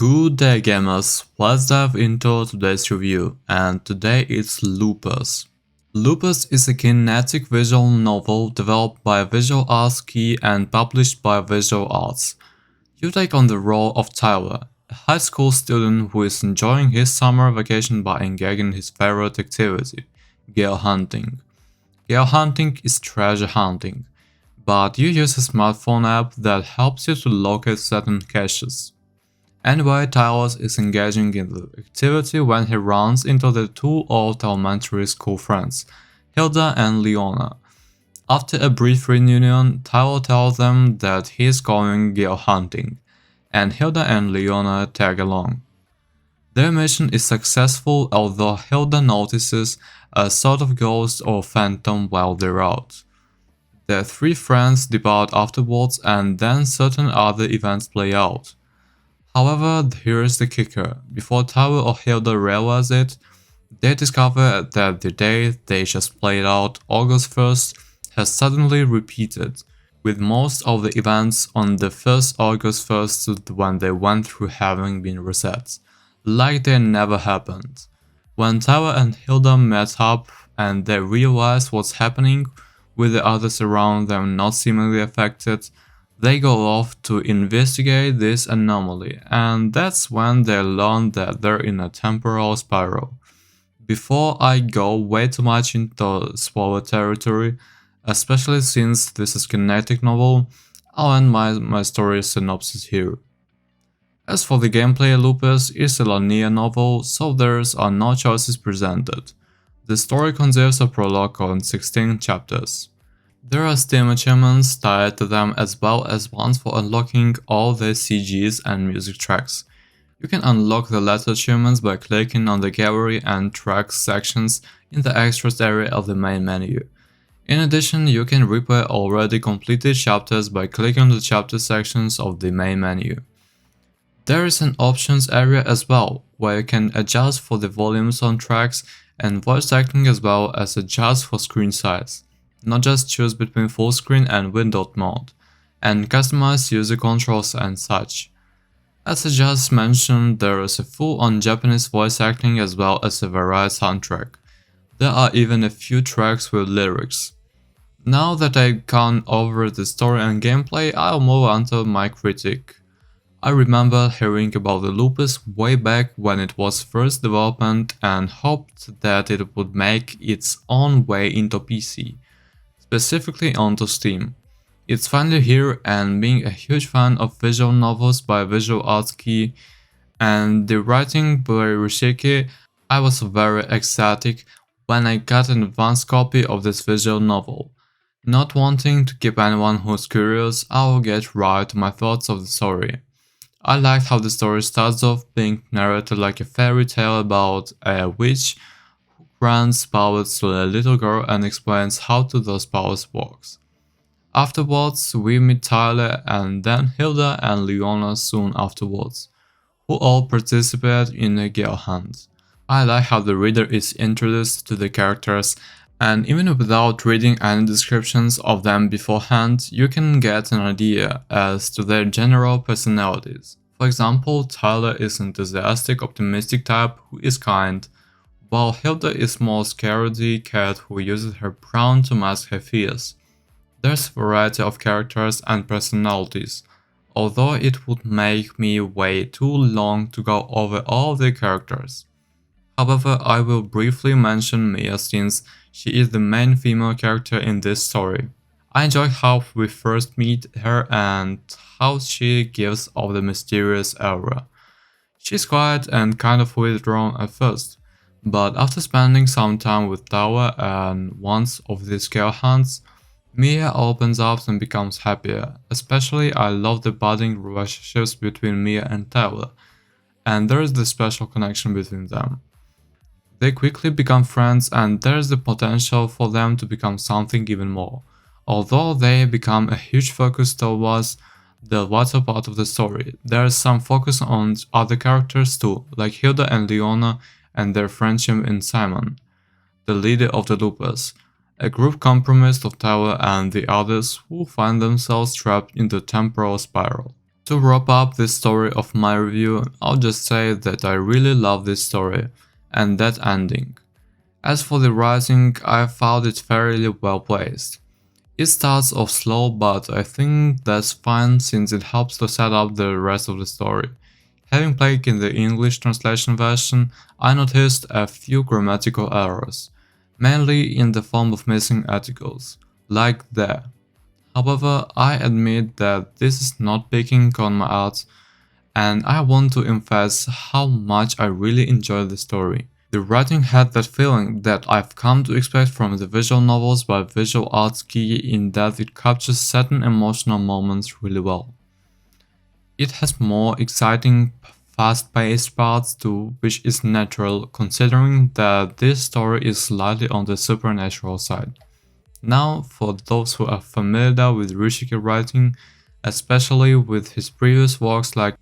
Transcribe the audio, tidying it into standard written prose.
Good day gamers, let's dive into today's review, and today it's Lupus. Lupus is a kinetic visual novel developed by Visual Arts Key and published by Visual Arts. You take on the role of Tyler, a high school student who is enjoying his summer vacation by engaging in his favorite activity, gale hunting. Gale hunting is treasure hunting, but you use a smartphone app that helps you to locate certain caches. Anyway, Tyler is engaging in the activity when he runs into the two old elementary school friends, Hilda and Leona. After a brief reunion, Tyler tells them that he is going gale hunting, and Hilda and Leona tag along. Their mission is successful, although Hilda notices a sort of ghost or phantom while they're out. The three friends depart afterwards, and then certain other events play out. However, here's the kicker: before Tyler or Hilda realize it, they discover that the day they just played out, August 1st, has suddenly repeated, with most of the events on the first August 1st when they went through having been reset, like they never happened. When Tyler and Hilda met up and they realize what's happening, with the others around them not seemingly affected, they go off to investigate this anomaly, and that's when they learn that they're in a temporal spiral. Before I go way too much into spoiler territory, especially since this is a kinetic novel, I'll end my story synopsis here. As for the gameplay, Lupus is a linear novel, so there are no choices presented. The story consists of a prologue on 16 chapters. There are Steam achievements tied to them as well as ones for unlocking all the CGs and music tracks. You can unlock the latter achievements by clicking on the gallery and tracks sections in the extras area of the main menu. In addition, you can replay already completed chapters by clicking on the chapter sections of the main menu. There is an options area as well, where you can adjust for the volumes on tracks and voice acting as well as adjust for screen size. Not just choose between full screen and windowed mode, and customize user controls and such. As I just mentioned, there is a full-on Japanese voice acting as well as a varied soundtrack. There are even a few tracks with lyrics. Now that I've gone over the story and gameplay, I'll move on to my critique. I remember hearing about the Lupus way back when it was first development and hoped that it would make its own way into PC. Specifically onto Steam. It's finally here, and being a huge fan of visual novels by Visual Arts Key and the writing by Rishiki, I was very ecstatic when I got an advanced copy of this visual novel. Not wanting to keep anyone who's curious, I will get right to my thoughts of the story. I liked how the story starts off being narrated like a fairy tale about a witch grants powers to a little girl and explains how those powers works. Afterwards, we meet Tyler and then Hilda and Leona soon afterwards, who all participate in a gale hunt. I like how the reader is introduced to the characters, and even without reading any descriptions of them beforehand, you can get an idea as to their general personalities. For example, Tyler is an enthusiastic, optimistic type who is kind, while Hilda is more scaredy cat who uses her brown to mask her fears. There's a variety of characters and personalities, although it would make me way too long to go over all the characters. However, I will briefly mention Mia since she is the main female character in this story. I enjoy how we first meet her and how she gives off the mysterious aura. She's quiet and kind of withdrawn at first, but after spending some time with Tawa and once of these gale hunts, Mia opens up and becomes happier. Especially I love the budding relationships between Mia and Tawa, and there is the special connection between them. They quickly become friends, and there's the potential for them to become something even more, although they become a huge focus towards the latter part of the story. There is some focus on other characters too, like Hilda and Leona and their friendship in Simon, the leader of the Lupus, a group compromised of Tyler and the others who find themselves trapped in the temporal spiral. To wrap up this story of my review, I'll just say that I really love this story and that ending. As for the writing, I found it fairly well placed. It starts off slow, but I think that's fine since it helps to set up the rest of the story. Having played in the English translation version, I noticed a few grammatical errors, mainly in the form of missing articles, like there. However, I admit that this is not picking on my art, and I want to emphasize how much I really enjoy the story. The writing had that feeling that I've come to expect from the visual novels by visual arts key in that it captures certain emotional moments really well. It has more exciting, fast-paced parts too, which is natural considering that this story is slightly on the supernatural side. Now, for those who are familiar with Rishike writing, especially with his previous works like